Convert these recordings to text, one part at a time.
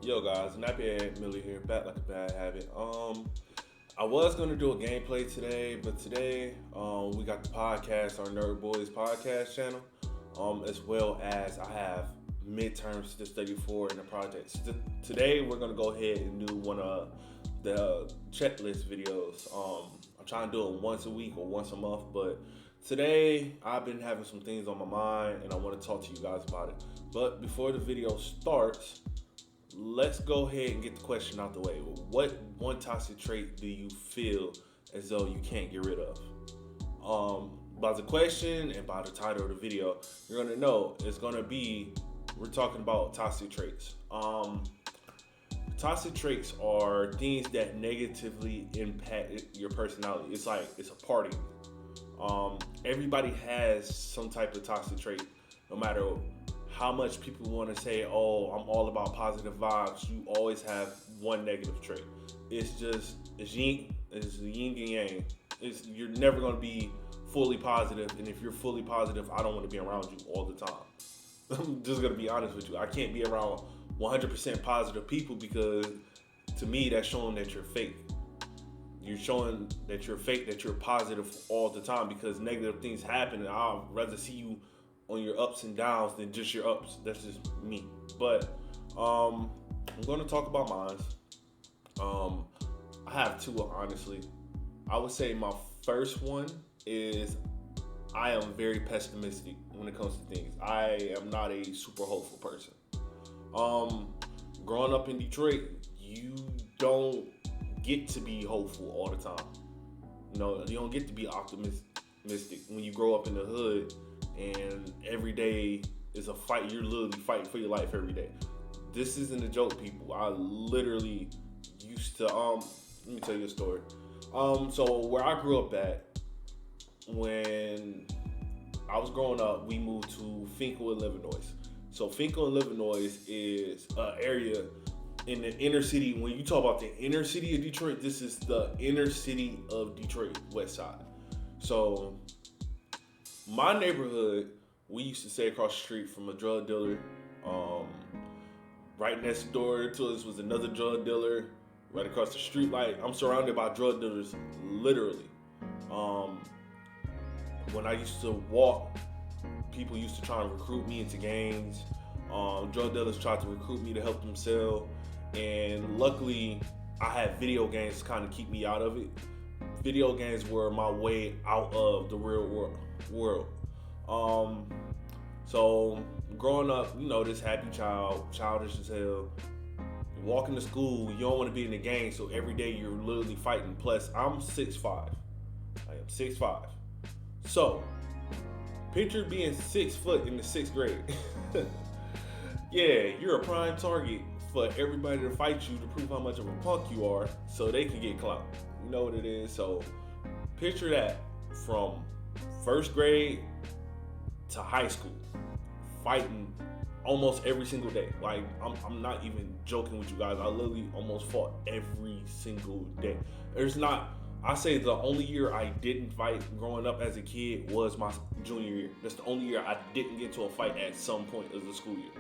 Yo guys, Nappy Millie here, back like a bad habit. I was gonna do a gameplay today, but today we got the podcast, our Nerd Boys podcast channel, as well as I have midterms to study for in the projects. Today we're gonna go ahead and do one of the checklist videos. I'm trying to do it once a week or once a month, but today I've been having some things on my mind and I want to talk to you guys about it. But before the video starts, let's go ahead and get the question out the way. What one toxic trait do you feel as though you can't get rid of? By the question and by the title of the video, you're gonna know it's gonna be we're talking about toxic traits. Toxic traits are things that negatively impact your personality. It's a party. Everybody has some type of toxic trait, no matter how much people want to say, "Oh, I'm all about positive vibes." You always have one negative trait. It's yin, it's the yin and yang. You're never gonna be fully positive, and if you're fully positive, I don't want to be around you all the time. I'm just gonna be honest with you. I can't be around 100% positive people because to me that's showing that you're fake. You're showing that you're fake, that you're positive all the time because negative things happen, and I'd rather see you on your ups and downs than just your ups. That's just me. But I'm going to talk about mine. I have two, honestly. I would say my first one is I am very pessimistic when it comes to things. I am not a super hopeful person. Growing up in Detroit, you don't get to be hopeful all the time. You don't get to be optimistic when you grow up in the hood and every day is a fight. You're literally fighting for your life every day. This isn't a joke, people. I literally used to let me tell you a story. So where I grew up at, when I was growing up, we moved to Finkel, Illinois. So Finkel, Illinois is an area in the inner city. When you talk about the inner city of Detroit, this is the inner city of Detroit, West Side. So my neighborhood, we used to stay across the street from a drug dealer. Right next door to us was another drug dealer. Right across the street, like I'm surrounded by drug dealers, literally. When I used to walk, people used to try and recruit me into gangs. Drug dealers tried to recruit me to help them sell, and luckily, I had video games to kind of keep me out of it. Video games were my way out of the real world. So growing up, this happy child, childish as hell. Walking to school, you don't want to be in the gang, so every day you're literally fighting. Plus, I'm 6'5". I am 6'5". So, picture being 6 foot in the 6th grade. Yeah, you're a prime target for everybody to fight you to prove how much of a punk you are so they can get clout. You know what it is? So, picture that from 1st grade to high school, fighting almost every single day. Like, I'm not even joking with you guys. I literally almost fought every single day. I say the only year I didn't fight growing up as a kid was my junior year. That's the only year I didn't get into a fight at some point of the school year.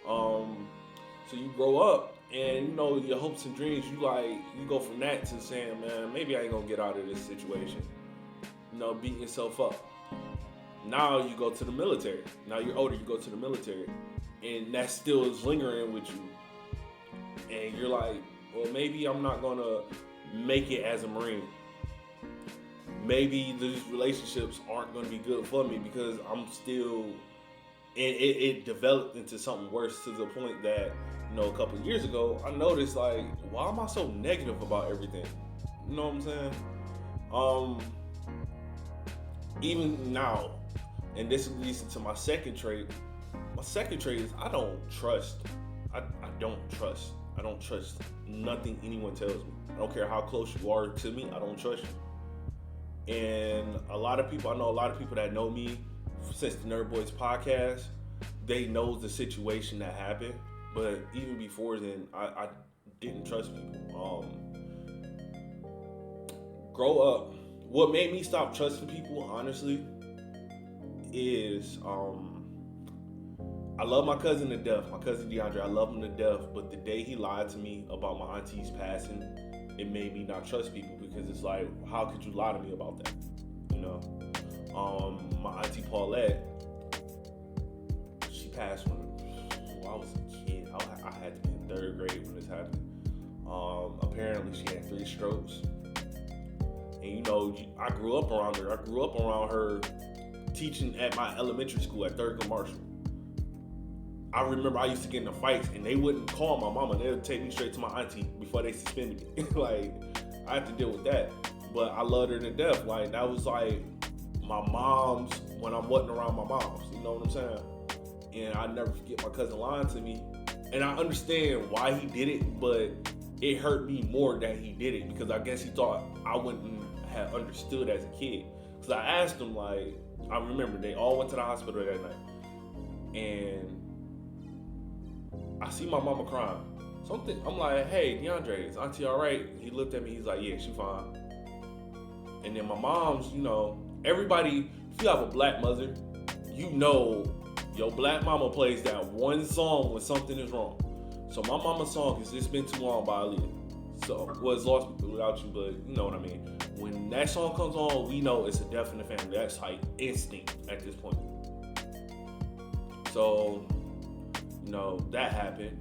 So you grow up and your hopes and dreams, you go from that to saying, man, maybe I ain't gonna get out of this situation. Beating yourself up. Now you go to the military. Now you're older, you go to the military. And that still is lingering with you. And you're like, well, maybe I'm not gonna make it as a Marine. Maybe these relationships aren't gonna be good for me because I'm still, and it developed into something worse to the point that, a couple of years ago, I noticed like, why am I so negative about everything? You know what I'm saying? Even now, and this leads into my second trait. My second trait is I don't trust. I don't trust. I don't trust nothing anyone tells me. I don't care how close you are to me. I don't trust you. And I know a lot of people that know me since the Nerd Boys podcast. They know the situation that happened. But even before then, I didn't trust people. Grow up. What made me stop trusting people, honestly, is I love my cousin to death. My cousin DeAndre, I love him to death. But the day he lied to me about my auntie's passing, it made me not trust people because it's like, how could you lie to me about that? You know, my auntie Paulette, she passed when I was a kid. I had to be in third grade when this happened. Apparently, she had 3 strokes, and you know, I grew up around her. I grew up around her teaching at my elementary school at Thurgood Marshall. I remember I used to get into fights and they wouldn't call my mama. They would take me straight to my auntie before they suspended me. Like, I had to deal with that. But I loved her to death. Like, that was like my mom's when I wasn't around my mom's. You know what I'm saying? And I never forget my cousin lying to me. And I understand why he did it, but it hurt me more that he did it because I guess he thought I wouldn't have understood as a kid. Because I asked him, like, I remember they all went to the hospital that night. And I see my mama crying. I'm like, hey, DeAndre, is auntie all right? He looked at me, he's like, yeah, she fine. And then my mom's, you know, everybody, if you have a black mother, you know your black mama plays that one song when something is wrong. So my mama's song is It's Been Too Long by Aaliyah. So, well, it's Lost Without You, but you know what I mean. When that song comes on, we know it's a death in the family. That's like instinct at this point. So, you know, that happened.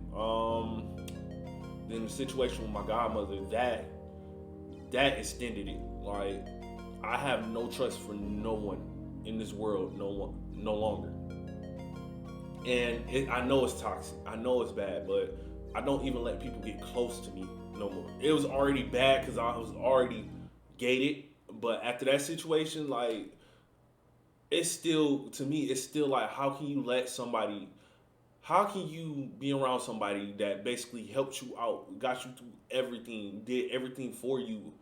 Then the situation with my godmother, that extended it. Like, I have no trust for no one in this world, no longer. And I know it's toxic. I know it's bad, but I don't even let people get close to me no more. It was already bad because I was already gated. But after that situation, like, it's still, to me, it's still like, how can you be around somebody that basically helped you out, got you through everything, did everything for you,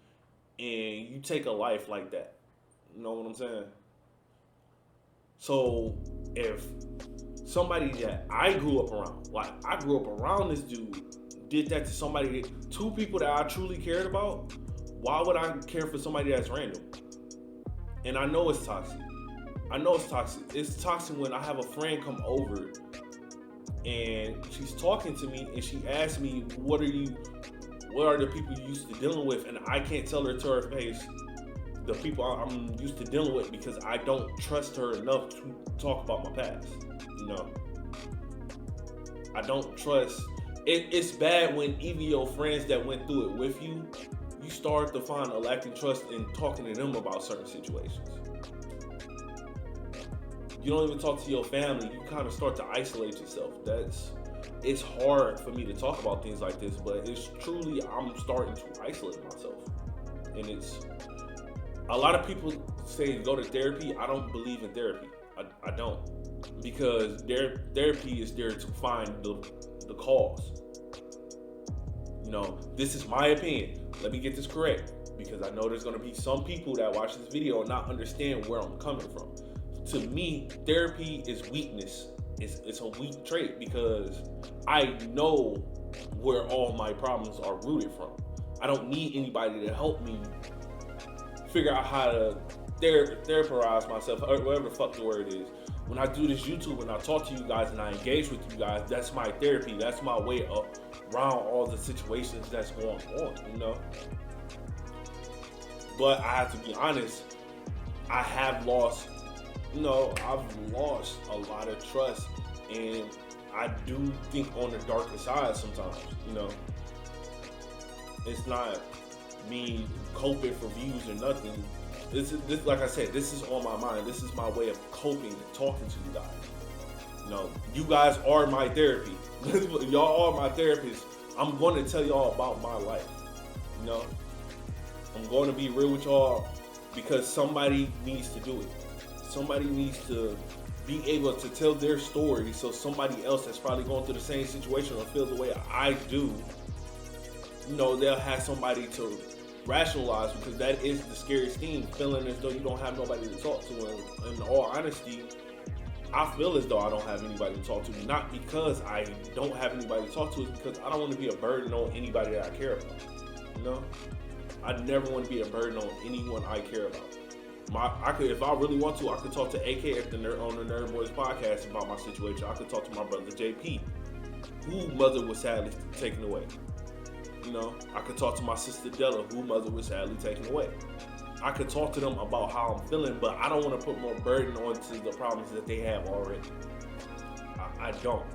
and you take a life like that? You know what I'm saying? So if somebody that I grew up around, like I grew up around this dude, did that to somebody, 2 people that I truly cared about, why would I care for somebody that's random? And I know it's toxic. It's toxic when I have a friend come over and she's talking to me and she asks me, what are the people you used to dealing with? And I can't tell her to her face the people I'm used to dealing with because I don't trust her enough to talk about my past. You know, I don't trust. It's bad when even your friends that went through it with you, you start to find a lack of trust in talking to them about certain situations. You don't even talk to your family. You kind of start to isolate yourself. It's hard for me to talk about things like this, but it's truly, I'm starting to isolate myself. And it's, a lot of people say go to therapy. I don't believe in therapy. I don't. Because therapy is there to find the cause. You know, this is my opinion. Let me get this correct. Because I know there's going to be some people that watch this video and not understand where I'm coming from. To me, therapy is weakness. It's a weak trait because I know where all my problems are rooted from. I don't need anybody to help me figure out how to therapize myself, or whatever the fuck the word is. When I do this YouTube and I talk to you guys and I engage with you guys, that's my therapy. That's my way around all the situations that's going on, you know? But I have to be honest, I've lost a lot of trust, and I do think on the darker side sometimes, you know. It's not me coping for views or nothing. This, like I said, this is on my mind. This is my way of coping and talking to you guys. You know, you guys are my therapy. Y'all are my therapists. I'm going to tell y'all about my life. You know, I'm going to be real with y'all because somebody needs to do it. Somebody needs to be able to tell their story so somebody else that's probably going through the same situation or feel the way I do, you know, they'll have somebody to rationalize, because that is the scariest thing, feeling as though you don't have nobody to talk to. And in all honesty, I feel as though I don't have anybody to talk to. Not because I don't have anybody to talk to, it's because I don't want to be a burden on anybody that I care about. You know? I never want to be a burden on anyone I care about. I could, if I really want to, I could talk to AK at on the Nerd Boys podcast about my situation. I could talk to my brother JP, whose mother was sadly taken away. You know, I could talk to my sister Della, whose mother was sadly taken away. I could talk to them about how I'm feeling, but I don't want to put more burden onto the problems that they have already. I don't.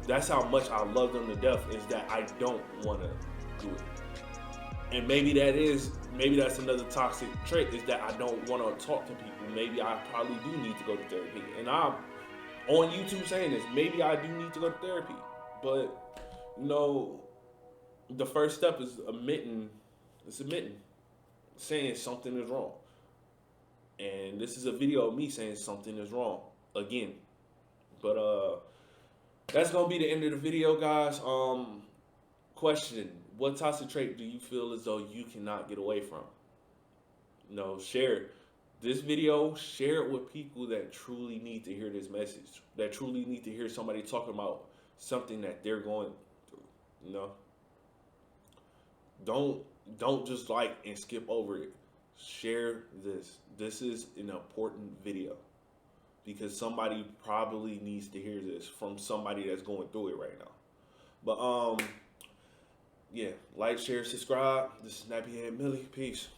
That's how much I love them to death, is that I don't want to do it. And maybe that's another toxic trait, is that I don't want to talk to people. Maybe I probably do need to go to therapy. And I'm on YouTube saying this. Maybe I do need to go to therapy. But, you know, the first step is admitting, saying something is wrong. And this is a video of me saying something is wrong again. But that's gonna be the end of the video, guys. Question: what toxic trait do you feel as though you cannot get away from? You know, share this video. Share it with people that truly need to hear this message. That truly need to hear somebody talking about something that they're going through. You know, don't just like and skip over it. Share this. This is an important video, because somebody probably needs to hear this from somebody that's going through it right now. But yeah, like, share, subscribe. This is Nappy Head Millie. Peace.